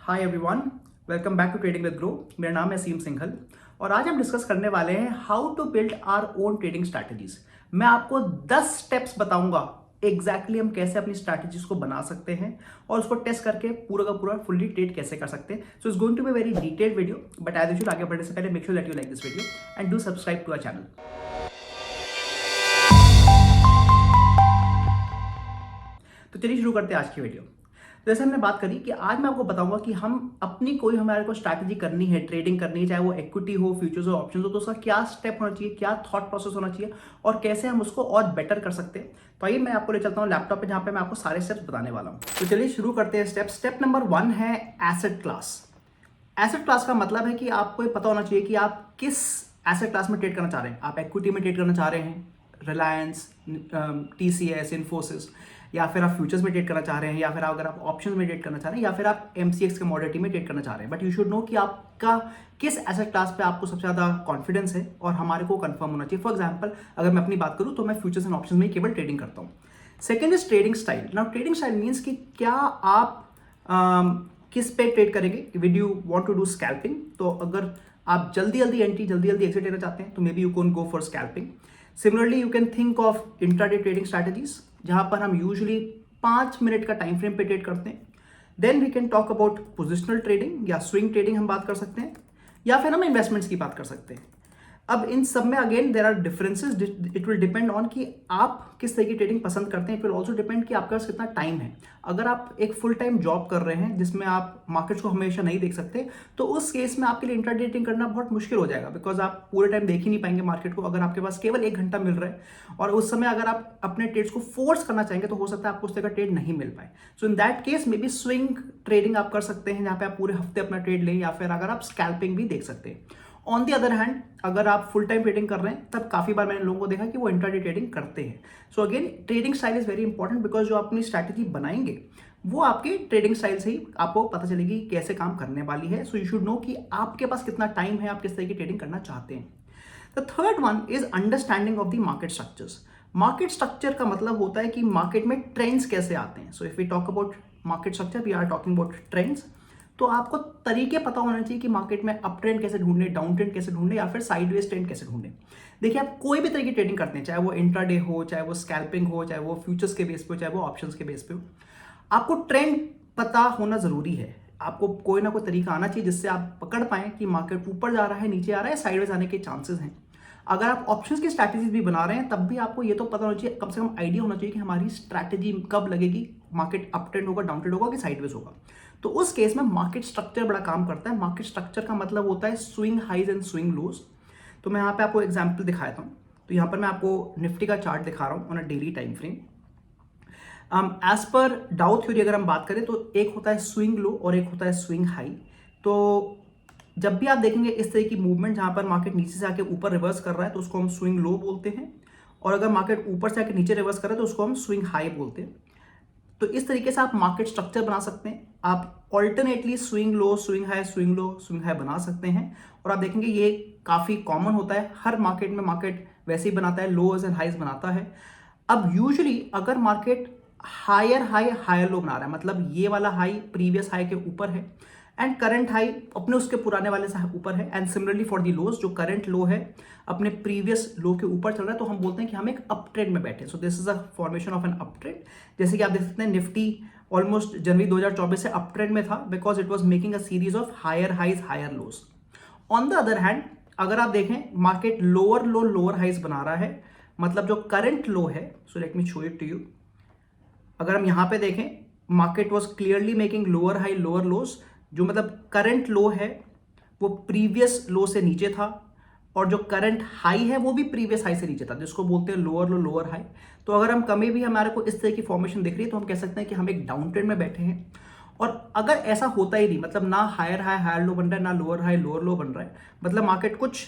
Hi everyone, welcome back to trading with Groww. मेरा नाम है सीम सिंघल और आज हम डिस्कस करने वाले हैं how to build our own trading strategies. मैं आपको 10 स्टेप्स बताऊंगा एग्जैक्टली हम कैसे अपनी स्ट्रैटेजीज को बना सकते हैं और उसको टेस्ट करके पूरा का पूरा फुल्ली ट्रेड कैसे कर सकते हैं। So it's going to be very detailed video, but as usual आगे बढ़ने से पहले make sure that you like this video and do subscribe to our channel. तो चलिए शुरू करते हैं आज की वीडियो। तो जैसे हमने बात करी कि आज मैं आपको बताऊंगा कि हम अपनी कोई हमारे को स्ट्रैटेजी करनी है, ट्रेडिंग करनी है, चाहे वो इक्विटी हो, फ्यूचर्स हो, ऑप्शंस हो, तो उसका क्या स्टेप होना चाहिए, क्या थॉट प्रोसेस होना चाहिए और कैसे हम उसको और बेटर कर सकते हैं। तो आइए मैं आपको ले चलता हूँ लैपटॉप पे, जहाँ पे मैं आपको सारे स्टेप्स बताने वाला हूँ। तो चलिए शुरू करते हैं। स्टेप नंबर 1 है एसेट क्लास। एसेट क्लास का मतलब है कि आपको ये पता होना चाहिए कि आप किस एसेट क्लास में ट्रेड करना चाह रहे हैं। आप इक्विटी में ट्रेड करना चाह रहे हैं, रिलायंस, टीसीएस, इन्फोसिस, या फिर आप फ्यूचर्स में ट्रेड करना चाह रहे हैं, या फिर अगर आप ऑप्शंस में ट्रेड करना चाह रहे हैं, या फिर आप एमसीएक्स कमोडिटी में ट्रेड करना चाह रहे हैं। बट यू शुड नो कि आपका किस एसेट क्लास पे आपको सबसे ज़्यादा कॉन्फिडेंस है और हमारे को कंफर्म होना चाहिए। फॉर एग्जांपल अगर मैं अपनी बात करूँ तो मैं फ्यूचर्स एंड ऑप्शंस में केवल ट्रेडिंग करता हूँ। Second is trading style. Now trading style means कि क्या आप किस पे ट्रेड करेंगे। Would you want to do scalping? तो अगर आप जल्दी जल्दी एंट्री, जल्दी जल्दी एग्जिट लेना चाहते हैं तो maybe you can go for scalping. Similarly you can think of intraday trading strategies, जहां पर हम यूजुअली 5 मिनट का टाइम फ्रेम पे ट्रेड करते हैं। Then we can talk about positional trading या स्विंग ट्रेडिंग हम बात कर सकते हैं, या फिर हम इन्वेस्टमेंट्स की बात कर सकते हैं। अब इन सब में again there are differences. It will depend on कि आप किस तरह की ट्रेडिंग पसंद करते हैं। इट विल ऑल्सो डिपेंड कि आपके पास कितना टाइम है। अगर आप एक फुल टाइम जॉब कर रहे हैं जिसमें आप मार्केट्स को हमेशा नहीं देख सकते, तो उस केस में आपके लिए इंट्राडे ट्रेडिंग करना बहुत मुश्किल हो जाएगा, बिकॉज आप पूरे टाइम देख ही नहीं पाएंगे मार्केट को। अगर आपके पास केवल 1 घंटा मिल रहा है और उस समय अगर आप अपने ट्रेड्स को फोर्स करना चाहेंगे तो हो सकता है आपको उस तरह का ट्रेड नहीं मिल पाए। So in that case maybe swing trading आप कर सकते हैं, जहां पे आप पूरे हफ्ते अपना ट्रेड लें, या फिर अगर आप स्कैल्पिंग भी देख सकते हैं। ऑन दी अदर हैंड अगर आप फुल टाइम ट्रेडिंग कर रहे हैं तब काफी बार मैंने लोगों को देखा कि वो इंट्राडे ट्रेडिंग करते हैं। So again trading style is very important, because जो अपनी स्ट्रैटेजी बनाएंगे वो आपके ट्रेडिंग स्टाइल से ही आपको पता चलेगी कैसे काम करने वाली है। सो यू शुड नो कि आपके पास कितना टाइम है, आप किस तरह की ट्रेडिंग करना चाहते हैं। The third one is understanding of the market structures. Market structure का मतलब होता है कि मार्केट में ट्रेंड्स कैसे आते हैं। So if we talk about market structure, we are talking about trends. तो आपको तरीके पता होना चाहिए कि मार्केट में अप ट्रेंड कैसे ढूंढने, डाउन ट्रेंड कैसे ढूंढने, या फिर साइडवेज ट्रेंड कैसे ढूंढने। देखिए, आप कोई भी तरह की ट्रेडिंग करते हैं, चाहे वो इंट्राडे हो, चाहे वो स्कैल्पिंग हो, चाहे वो फ्यूचर्स के बेस पे हो, चाहे वो ऑप्शंस के बेस पे हो, आपको ट्रेंड पता होना जरूरी है। आपको कोई ना कोई तरीका आना चाहिए जिससे आप पकड़ पाएं कि मार्केट ऊपर जा रहा है, नीचे आ रहा है, साइडवेज आने के चांसेस हैं। अगर आप ऑप्शंस की स्ट्रैटेजीज भी बना रहे हैं तब भी आपको ये तो पता होना चाहिए, कम से कम आइडिया होना चाहिए कि हमारी स्ट्रैटेजी कब लगेगी, मार्केट अप ट्रेंड होगा, डाउन ट्रेंड होगा कि साइडवेज होगा। तो उस केस में मार्केट स्ट्रक्चर बड़ा काम करता है। मार्केट स्ट्रक्चर का मतलब होता है स्विंग हाइज एंड स्विंग लोज। तो मैं यहाँ पे आपको एग्जांपल दिखाता हूँ। तो यहाँ पर मैं आपको निफ्टी का चार्ट दिखा रहा हूँ on a daily time frame. As per Dow theory अगर हम बात करें तो एक होता है स्विंग लो और एक होता है स्विंग हाई। तो जब भी आप देखेंगे इस तरह की मूवमेंट जहां पर मार्केट नीचे से आके ऊपर रिवर्स कर रहा है तो उसको हम स्विंग लो बोलते हैं, और अगर मार्केट ऊपर से आके नीचे रिवर्स कर रहा है तो उसको हम स्विंग हाई बोलते हैं। तो इस तरीके से आप मार्केट स्ट्रक्चर बना सकते हैं। आप alternately swing low, swing high, swing low, swing high बना सकते हैं, और आप देखेंगे ये काफी कॉमन होता है हर मार्केट में। मार्केट वैसे ही बनाता है, लोज एंड हाइज बनाता है। अब यूजुअली अगर market higher high higher low बना रहा है, मतलब ये वाला हाई प्रीवियस हाई के ऊपर है एंड करंट हाई अपने उसके पुराने वाले से ऊपर है, एंड सिमिलरली फॉर दी लोज, जो करंट लो है अपने प्रीवियस लो के ऊपर चल रहा है, तो हम बोलते हैं कि हम एक अप ट्रेंड में बैठे। So this is a formation of an up trend. जैसे कि आप देख सकते हैं निफ्टी ऑलमोस्ट जनवरी 2024 से अप ट्रेंड में था, because it was making a series of higher highs higher lows. On the other hand अगर आप देखें market lower low lower highs बना रहा है, मतलब जो करंट लो है, so let me show it to you. अगर हम यहां पे देखें market was clearly making lower high lower lows, जो मतलब करंट लो है वो प्रीवियस लो से नीचे था, और जो करंट हाई है वो भी प्रीवियस हाई से नीचे था, जिसको बोलते हैं लोअर लो लोअर हाई। तो अगर हम कभी भी हमारे को इस तरह की फॉर्मेशन दिख रही है तो हम कह सकते हैं कि हम एक डाउन ट्रेंड में बैठे हैं। और अगर ऐसा होता ही नहीं, मतलब ना हायर हाई हायर लो बन रहा है, ना लोअर हाई लोअर लो बन रहा है, मतलब मार्केट कुछ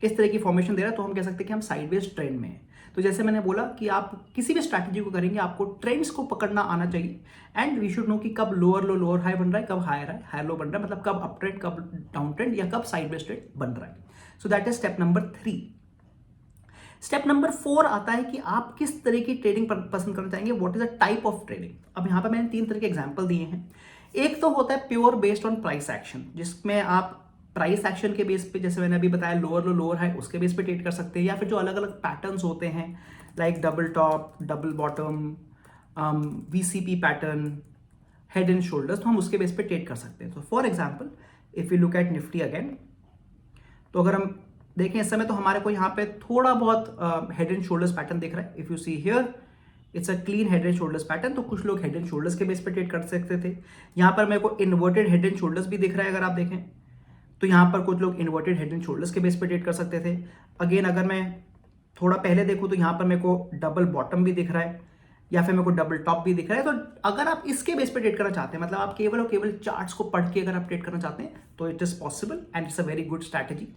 इस तरह की फॉर्मेशन दे रहा है, तो हम कह सकते हैं कि हम साइडवेज ट्रेंड में हैं। तो जैसे मैंने बोला कि आप किसी भी स्ट्रैटेजी को करेंगे आपको ट्रेंड्स को पकड़ना आना चाहिए, एंड वी शुड नो कि कब लोअर लो लोअर हाई बन रहा है, कब हायर हाई हायर लो बन रहा है, मतलब कब अप ट्रेंड कब डाउन ट्रेंड, या कब साइडवेज ट्रेंड बन रहा है। So that is step number 3। Step number 4 आता है कि आप किस तरह की ट्रेडिंग पसंद करना चाहेंगे, what is the type of trading. अब यहाँ पे मैंने 3 तरह के एग्जांपल दिए हैं। एक तो होता है pure based on price action, जिसमें आप प्राइस एक्शन के बेस पे, जैसे मैंने अभी बताया लोअर लो लोअर हाई, उसके बेस पे ट्रेड कर सकते हैं, या फिर जो अलग अलग पैटर्न्स होते हैं like double top, double bottom, VCP pattern, head and shoulders, तो हम उसके बेस पे ट्रेड कर सकते हैं। तो for example if you look at Nifty again, तो अगर हम देखें इस समय तो हमारे को यहाँ पे थोड़ा बहुत हेड एंड शोल्डर्स पैटर्न दिख रहा है। If you see here it's a clean head and shoulders pattern, तो कुछ लोग हेड एंड शोल्डर्स के बेस पे ट्रेड कर सकते थे। यहाँ पर मेरे को इन्वर्टेड हेड एंड शोल्डर्स भी दिख रहा है, अगर आप देखें तो यहाँ पर कुछ लोग इन्वर्टेड हेड एंड शोल्डर्स के बेस पे ट्रेड कर सकते थे। अगेन अगर मैं थोड़ा पहले देखूँ तो यहाँ पर मेरे को डबल बॉटम भी दिख रहा है, या फिर मेरे को डबल टॉप भी दिख रहा है। तो अगर आप इसके बेस पे ट्रेड करना चाहते हैं, मतलब आप केवल और केवल चार्ट्स को पढ़ के अगर आप ट्रेड करना चाहते हैं, तो it is possible and it's a very good strategy.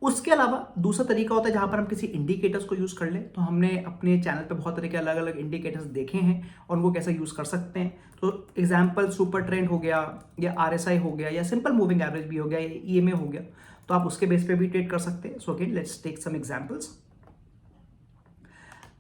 उसके अलावा दूसरा तरीका होता है जहां पर हम किसी इंडिकेटर्स को यूज कर लें। तो हमने अपने चैनल पे बहुत तरह के अलग अलग इंडिकेटर्स देखे हैं और उनको कैसे यूज कर सकते हैं। तो एग्जांपल सुपर ट्रेंड हो गया, या आरएसआई हो गया, या सिंपल मूविंग एवरेज भी हो गया, या ईएमए हो गया, तो आप उसके बेस पे भी ट्रेड कर सकते हैं। So again let's take some examples.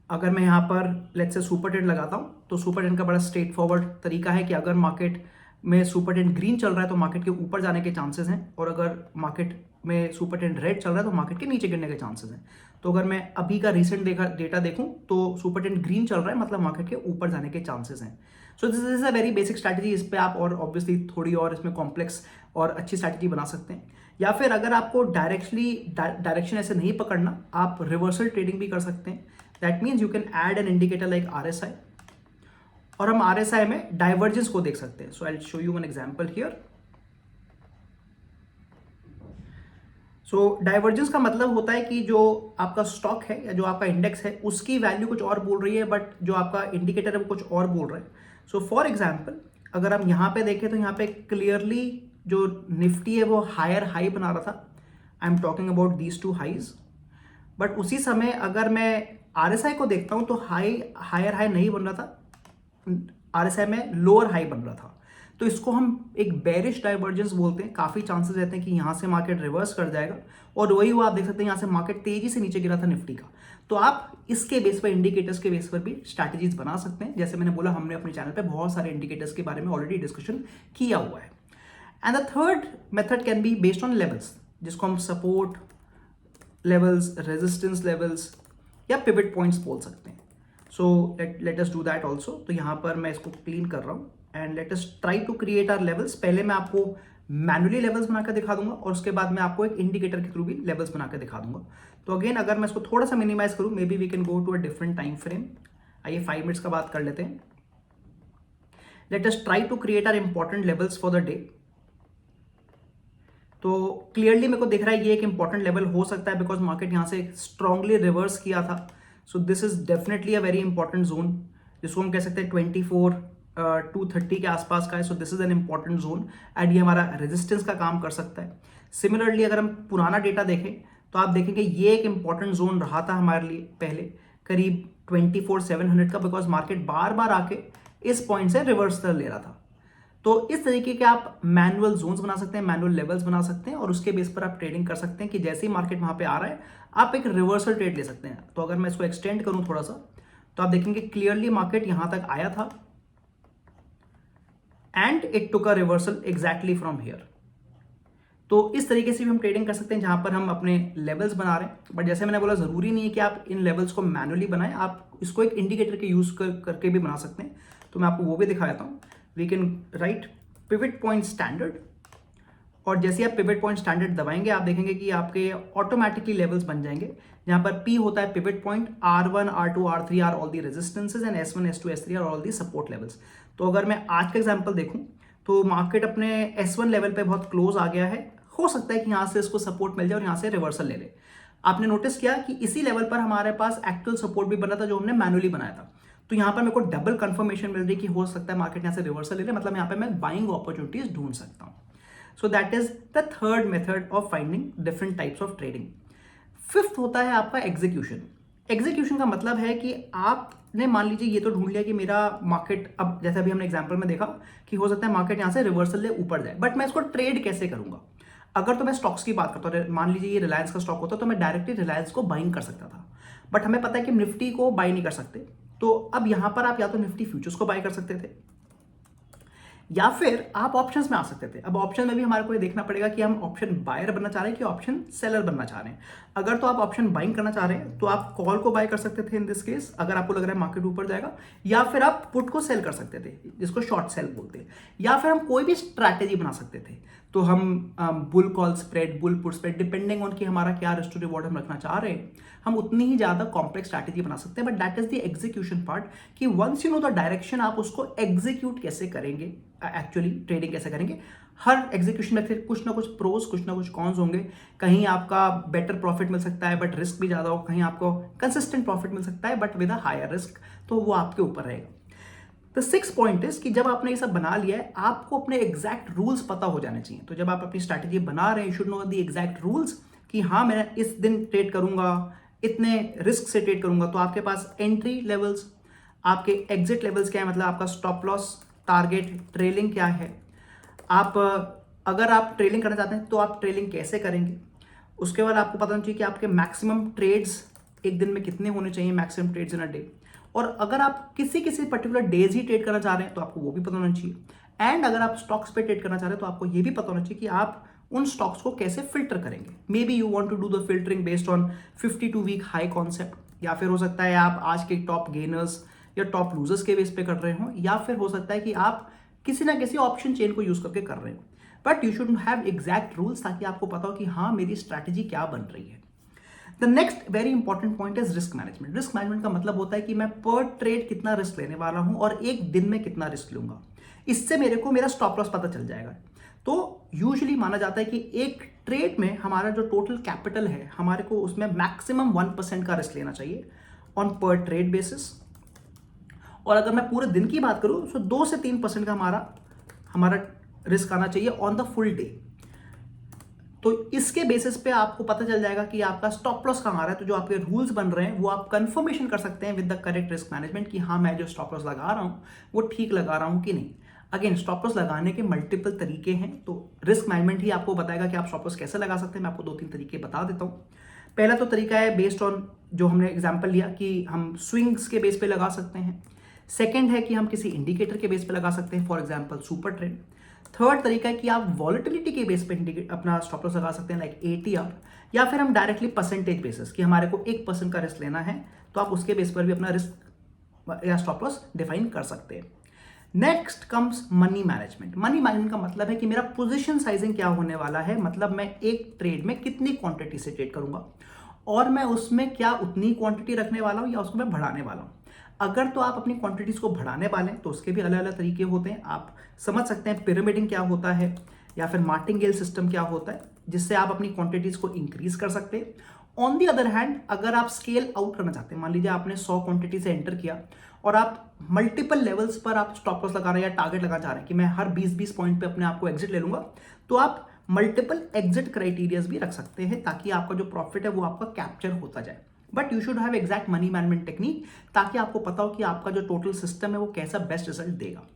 अगर मैं यहाँ पर लेट्स से सुपर ट्रेंड लगाता हूँ, तो सुपर ट्रेंड का बड़ा स्ट्रेट फॉरवर्ड तरीका है कि अगर मार्केट में सुपर ट्रेंड ग्रीन चल रहा है तो मार्केट के ऊपर जाने के चांसेस हैं, और अगर मार्केट में सुपर ट्रेंड रेड चल रहा है तो मार्केट के नीचे गिरने के चांसेस हैं। तो अगर मैं अभी का रिसेंट डेटा देखूं तो सुपर ट्रेंड ग्रीन चल रहा है, मतलब मार्केट के ऊपर जाने के चांसेस हैं। सो this is a very basic strategy. इस पर आप और ऑब्वियसली थोड़ी और इसमें कॉम्प्लेक्स और अच्छी स्ट्रैटेजी बना सकते हैं। या फिर अगर आपको डायरेक्शन ऐसे नहीं पकड़ना, आप रिवर्सल ट्रेडिंग भी कर सकते हैं। That means you can add an indicator like RSI, और हम आरएसआई में डाइवर्जेंस को देख सकते हैं। So I will show you one example here. So divergence का मतलब होता है कि जो आपका स्टॉक है या जो आपका इंडेक्स है उसकी वैल्यू कुछ और बोल रही है, बट जो आपका इंडिकेटर है वो कुछ और बोल रहा है। सो फॉर एग्जांपल अगर हम यहाँ पे देखें तो यहाँ पे क्लियरली जो निफ्टी है वो हायर हाई बना रहा था। I am talking about these two highs. But उसी समय अगर मैं आरएसआई को देखता हूँ तो हायर हाई नहीं बन रहा था, आरएसआई में लोअर हाई बन रहा था। तो इसको हम एक बेरिश डाइवर्जेंस बोलते हैं। काफी चांसेस रहते हैं कि यहां से मार्केट रिवर्स कर जाएगा, और वही हुआ। आप देख सकते हैं यहां से मार्केट तेजी से नीचे गिरा था निफ्टी का। तो आप इसके बेस पर, इंडिकेटर्स के बेस पर भी स्ट्रैटेजीज बना सकते हैं। जैसे मैंने बोला, हमने अपने चैनल पे बहुत सारे इंडिकेटर्स के बारे में ऑलरेडी डिस्कशन किया हुआ है। And the third method can be based on levels, जिसको हम सपोर्ट लेवल्स, रेजिस्टेंस लेवल्स या पिवट पॉइंट्स बोल सकते हैं। So let us do that also. तो यहाँ पर मैं इसको क्लीन कर रहा हूँ and let us try to create our levels. पहले मैं आपको मैनुअली लेवल्स बनाकर दिखा दूंगा, और उसके बाद मैं आपको एक इंडिकेटर के थ्रू भी लेवल्स बनाकर दिखा दूंगा। तो अगेन अगर मैं इसको थोड़ा सा मिनिमाइज करूँ, maybe we can go to a different time frame. आइए 5 मिनट्स का बात कर लेते हैं। Let us try to create our important levels for the day. तो क्लियरली मेरे को दिख रहा है ये एक इंपॉर्टेंट लेवल हो सकता है, बिकॉज मार्केट यहाँ से स्ट्रांगली रिवर्स किया था। सो this is definitely a very important zone, जिसको हम कह सकते हैं 24-230 के आसपास का है। सो this is an important zone and ये हमारा रेजिस्टेंस का काम कर सकता है। सिमिलरली अगर हम पुराना डेटा देखें तो आप देखेंगे ये एक इंपॉर्टेंट जोन रहा था हमारे लिए पहले, करीब 24,700 का, बिकॉज मार्केट बार बार आके इस पॉइंट से रिवर्सल ले रहा था। तो इस तरीके के आप मैनुअल जोन्स बना सकते हैं, मैनुअल लेवल्स बना सकते हैं, और उसके बेस पर आप ट्रेडिंग कर सकते हैं कि जैसे ही मार्केट वहां पे आ रहा है आप एक रिवर्सल ट्रेड ले सकते हैं। तो अगर मैं इसको एक्सटेंड करूं थोड़ा सा, तो आप देखेंगे क्लियरली मार्केट यहां तक आया था and it took a reversal exactly from here. तो इस तरीके से भी हम ट्रेडिंग कर सकते हैं जहां पर हम अपने लेवल्स बना रहे हैं। बट जैसे मैंने बोला, जरूरी नहीं है कि आप इन लेवल्स को मैनुअली बनाएं, आप इसको एक इंडिकेटर के यूज करके भी बना सकते हैं। तो मैं आपको वो भी दिखा देता हूं। We can write pivot point standard, और जैसे आप पिवट पॉइंट स्टैंडर्ड दबाएंगे आप देखेंगे कि आपके ऑटोमेटिकली लेवल्स बन जाएंगे, जहां पर P होता है pivot point, R1, R2, R3 are all the resistances, and S1, S2, S3 are all the support levels. तो अगर मैं आज का एग्जांपल देखूं तो मार्केट अपने S1 लेवल पे बहुत क्लोज आ गया है। हो सकता है कि यहां से इसको सपोर्ट मिल जाए और यहां से रिवर्सल ले ले। आपने नोटिस किया कि इसी लेवल पर हमारे पास एक्चुअल सपोर्ट भी बना था जो हमने मैनुअली बनाया था। तो यहां पर मेरे को डबल कंफर्मेशन मिल रही कि हो सकता है मार्केट यहां से रिवर्सल ले ले, मतलब यहां पे मैं बाइंग अपॉर्चुनिटीज ढूंढ सकता हूं। So that is the third method of finding different types of trading. Fifth होता है आपका एग्जीक्यूशन। एग्जीक्यूशन का मतलब है कि आपने मान लीजिए ये तो ढूंढ लिया कि मेरा मार्केट, अब जैसे अभी हमने एग्जांपल में देखा कि हो सकता है मार्केट यहां से रिवर्सल ले ऊपर जाए, बट मैं इसको ट्रेड कैसे करूंगा। अगर तो मैं स्टॉक्स की बात करता हूँ, मान लीजिए ये रिलायंस का स्टॉक होता तो मैं डायरेक्टली रिलायंस को बाइंग कर सकता था, बट हमें पता है कि निफ्टी को बाई नहीं कर सकते। तो अब यहां पर आप या तो निफ्टी फ्यूचर्स को बाय कर सकते थे, या फिर आप ऑप्शंस में आ सकते थे। अब ऑप्शन में भी हमारे को ये देखना पड़ेगा कि हम ऑप्शन बायर बनना चाह रहे हैं कि ऑप्शन सेलर बनना चाह रहे हैं। अगर तो आप ऑप्शन बाइंग करना चाह रहे हैं तो आप कॉल को बाय कर सकते थे इन दिस केस, अगर आपको लग रहा है मार्केट ऊपर जाएगा, या फिर आप पुट को सेल कर सकते थे जिसको शॉर्ट सेल बोलते हैं, या फिर हम कोई भी स्ट्रैटेजी बना सकते थे। तो हम bull call spread, bull put spread, depending on कि हमारा क्या रिस्क टू रिवॉर्ड हम रखना चाह रहे हैं, हम उतनी ही ज्यादा कॉम्प्लेक्स स्ट्रैटेजी बना सकते हैं। But that is the execution part कि once you know the direction आप उसको एग्जीक्यूट कैसे करेंगे, एक्चुअली ट्रेडिंग कैसे करेंगे। हर एग्जीक्यूशन में फिर कुछ ना कुछ प्रोस कुछ ना कुछ कॉन्स होंगे। कहीं आपका बेटर प्रॉफिट मिल सकता है बट रिस्क भी ज्यादा हो, कहीं आपको कंसिस्टेंट प्रॉफिट मिल सकता है but with a higher risk, तो वो आपके ऊपर रहेगा। द सिक्स पॉइंट इज कि जब आपने ये सब बना लिया है आपको अपने एग्जैक्ट रूल्स पता हो जाने चाहिए। तो जब आप अपनी स्ट्रैटेजी बना रहे हैं, you should know the exact rules कि हाँ मैं इस दिन ट्रेड करूंगा, इतने रिस्क से ट्रेड करूंगा। तो आपके पास एंट्री लेवल्स, आपके एग्जिट लेवल्स क्या है, मतलब आपका स्टॉप लॉस, टारगेट, ट्रेलिंग क्या है। आप अगर आप ट्रेलिंग करना चाहते हैं तो आप ट्रेलिंग कैसे करेंगे। उसके बाद आपको पता होना चाहिए कि आपके मैक्सिमम ट्रेड्स एक दिन में कितने होने चाहिए, maximum trades in a day. और अगर आप किसी किसी पर्टिकुलर डेज ही ट्रेड करना चाह रहे हैं तो आपको वो भी पता होना चाहिए। एंड अगर आप स्टॉक्स पे ट्रेड करना चाह रहे हैं तो आपको ये भी पता होना चाहिए कि आप उन स्टॉक्स को कैसे फिल्टर करेंगे। Maybe you want to do the filtering based on 52 week high concept, या फिर हो सकता है आप आज के टॉप गेनर्स या टॉप लूजर्स के बेस पे कर रहे हो, या फिर हो सकता है कि आप किसी ना किसी ऑप्शन चेन को यूज करके कर रहे हो। But you should have exact rules ताकि आपको पता हो कि हाँ मेरी स्ट्रैटेजी क्या बन रही है। The next very important point is risk management. Risk management का मतलब होता है कि मैं पर ट्रेड कितना रिस्क लेने वाला हूं और एक दिन में कितना रिस्क लूंगा। इससे मेरे को मेरा स्टॉप लॉस पता चल जाएगा। तो यूजुअली माना जाता है कि एक ट्रेड में हमारा जो टोटल कैपिटल है हमारे को उसमें मैक्सिमम 1% का रिस्क लेना चाहिए ऑन पर ट्रेड बेसिस। और अगर मैं पूरे दिन की बात करूं तो 2 से 3% का हमारा रिस्क आना चाहिए ऑन द फुल डे। तो इसके बेसिस पे आपको पता चल जाएगा कि आपका स्टॉप लॉस कहाँ आ रहा है। तो जो आपके रूल्स बन रहे हैं वो आप कंफर्मेशन कर सकते हैं with the correct risk management कि हाँ मैं जो स्टॉप लॉस लगा रहा हूँ वो ठीक लगा रहा हूँ कि नहीं। अगेन स्टॉप लॉस लगाने के मल्टीपल तरीके हैं, तो रिस्क मैनेजमेंट ही आपको बताएगा कि आप स्टॉप लॉस कैसे लगा सकते हैं। मैं आपको 2-3 तरीके बता देता हूँ। पहला तो तरीका है बेस्ड ऑन जो हमने एग्जाम्पल लिया कि हम स्विंग्स के बेस पे लगा सकते हैं। सेकेंड है कि हम किसी इंडिकेटर के बेस पे लगा सकते हैं, for example super trend. Third तरीका है कि आप वॉलेटिलिटी के बेस पे अपना स्टॉप लॉस लगा सकते हैं, लाइक एटीआर, या फिर हम डायरेक्टली परसेंटेज बेसिस कि हमारे को 1% का रिस्क लेना है तो आप उसके बेस पर भी अपना रिस्क या स्टॉप लॉस डिफाइन कर सकते हैं। Next comes money management. Money management का मतलब है कि मेरा पोजीशन साइजिंग क्या होने वाला है, मतलब मैं एक ट्रेड में कितनी क्वांटिटी से ट्रेड करूंगा और मैं उसमें क्या उतनी क्वांटिटी रखने वाला हूं या उसको मैं बढ़ाने वाला हूं। अगर तो आप अपनी क्वांटिटीज को बढ़ाने वाले हैं तो उसके भी अलग अलग तरीके होते हैं। आप समझ सकते हैं पिरामिडिंग क्या होता है या फिर मार्टिंगेल सिस्टम क्या होता है, जिससे आप अपनी क्वांटिटीज को इंक्रीज कर सकते हैं। ऑन दी अदर हैंड अगर आप स्केल आउट करना चाहते हैं, मान लीजिए आपने 100 क्वांटिटी से एंटर किया और आप मल्टीपल लेवल्स पर आप स्टॉप लॉस लगा रहे हैं या टारगेट लगा चाह रहे हैं कि मैं हर 20-20 पॉइंट पे अपने आप को एग्जिट ले लूंगा, तो आप मल्टीपल एग्जिट क्राइटेरियाज भी रख सकते हैं ताकि आपका जो प्रॉफिट है वो आपका कैप्चर होता जाए। But you should have exact money management technique ताकि आपको पता हो कि आपका जो टोटल सिस्टम है वो कैसा बेस्ट रिजल्ट देगा।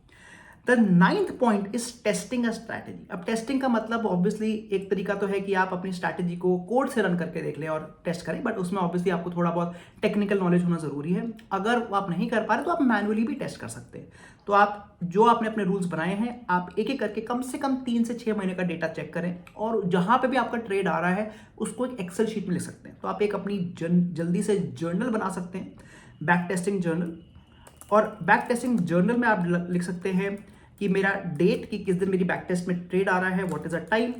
The 9th point is testing a strategy. अब टेस्टिंग का मतलब ऑब्वियसली एक तरीका तो है कि आप अपनी स्ट्रैटेजी को कोड से रन करके देख लें और टेस्ट करें, बट उसमें ऑब्वियसली आपको थोड़ा बहुत टेक्निकल नॉलेज होना जरूरी है। अगर आप नहीं कर पा रहे तो आप मैनुअली भी टेस्ट कर सकते हैं। तो आप जो आपने अपने रूल्स बनाए हैं आप एक एक करके कम से कम 3 से 6 महीने का डेटा चेक करें और जहां पे भी आपका ट्रेड आ रहा है उसको एक एक्सेल शीट में लिख सकते हैं। तो आप एक अपनी जल्दी से जर्नल बना सकते हैं, बैक टेस्टिंग जर्नल। और बैक टेस्टिंग जर्नल में आप लिख सकते हैं कि मेरा डेट कि किस दिन मेरी बैक टेस्ट में ट्रेड आ रहा है, what is a time,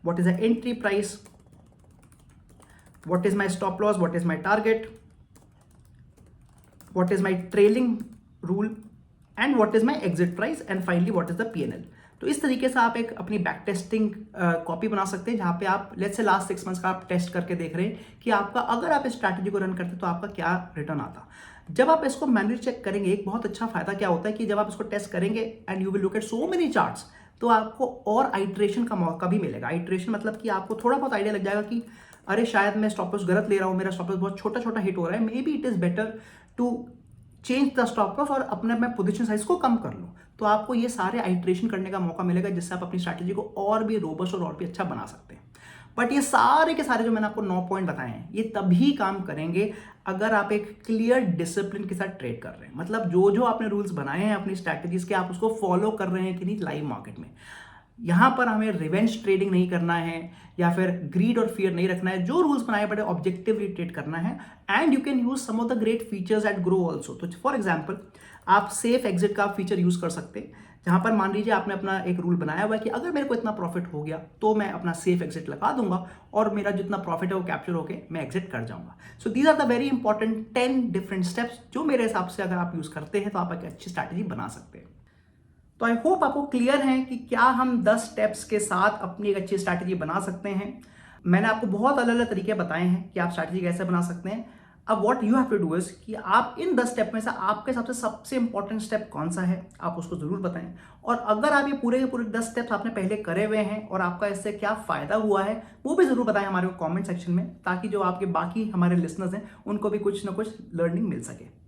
what is a entry price, what is my stop loss, what is my target, what is my trailing rule and what is my exit price and finally what is the PNL. तो इस तरीके से आप एक अपनी back testing copy बना सकते हैं जहां पे आप लेट्स से लास्ट 6 मंथ्स का आप टेस्ट करके देख रहे हैं कि आपका अगर आप इस स्ट्रैटेजी को रन करते तो आपका क्या रिटर्न आता। जब आप इसको मैन्युअली चेक करेंगे एक बहुत अच्छा फायदा क्या होता है कि जब आप इसको टेस्ट करेंगे and you will look at so many charts, तो आपको और आइट्रेशन का मौका भी मिलेगा। आइट्रेशन मतलब कि आपको थोड़ा बहुत आइडिया लग जाएगा कि अरे शायद मैं स्टॉप लॉस गलत ले रहा हूं, मेरा स्टॉप लॉस बहुत छोटा छोटा हिट हो रहा है, maybe it is better to change the stop loss और अपने मैं पोजीशन साइज को कम कर लूं। तो आपको ये सारे आइट्रेशन करने का मौका मिलेगा जिससे आप अपनी स्ट्रैटेजी को और भी रोबस्ट और भी अच्छा बना सकते हैं। बट ये सारे के सारे जो मैंने आपको 9 पॉइंट बताए हैं, ये तभी काम करेंगे अगर आप एक क्लियर डिसिप्लिन के साथ ट्रेड कर रहे हैं। मतलब जो जो आपने रूल्स बनाए हैं अपनी स्ट्रैटेजीज के, आप उसको फॉलो कर रहे हैं कि नहीं लाइव मार्केट में। यहां पर हमें रिवेंज ट्रेडिंग नहीं करना है या फिर ग्रीड और फियर नहीं रखना है। जो रूल्स बनाए बड़े ऑब्जेक्टिवली ट्रेड करना है। And you can use some of the great features at Groww also. तो फॉर एग्जाम्पल आप सेफ एग्जिट का फीचर यूज कर सकते हैं, जहां पर मान लीजिए आपने अपना एक रूल बनाया हुआ है कि अगर मेरे को इतना प्रॉफिट हो गया तो मैं अपना सेफ एग्जिट लगा दूंगा और मेरा जितना प्रॉफिट है वो कैप्चर होकर मैं एग्जिट कर जाऊंगा। So these are the very important 10 different steps जो मेरे हिसाब से अगर आप यूज करते हैं तो आप एक अच्छी स्ट्रैटेजी बना सकते हैं। तो आई होप आपको क्लियर है कि क्या हम 10 स्टेप्स के साथ अपनी एक अच्छी स्ट्रैटेजी बना सकते हैं। मैंने आपको बहुत अलग अलग तरीके बताए हैं कि आप स्ट्रैटेजी कैसे बना सकते हैं। अब what you have to do is कि आप इन 10 स्टेप में से आपके हिसाब से सबसे इंपॉर्टेंट स्टेप कौन सा है आप उसको जरूर बताएं। और अगर आप ये पूरे के पूरे 10 स्टेप्स आपने पहले करे हुए हैं और आपका इससे क्या फायदा हुआ है वो भी जरूर बताएं हमारे कॉमेंट सेक्शन में, ताकि जो आपके बाकी हमारे लिसनर्स हैं उनको भी कुछ ना कुछ लर्निंग मिल सके।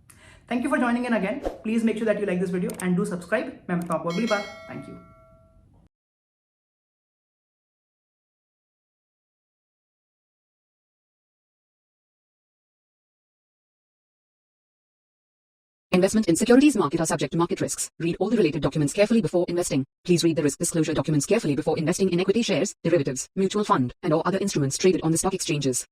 Thank you for joining in again. Please make sure that you like this video and do subscribe. मैं मिलता हूँ आपको अगली बार। Thank you. Investment in securities market are subject to market risks. Read all the related documents carefully before investing. Please read the risk disclosure documents carefully before investing in equity shares, derivatives, mutual fund, and or other instruments traded on the stock exchanges.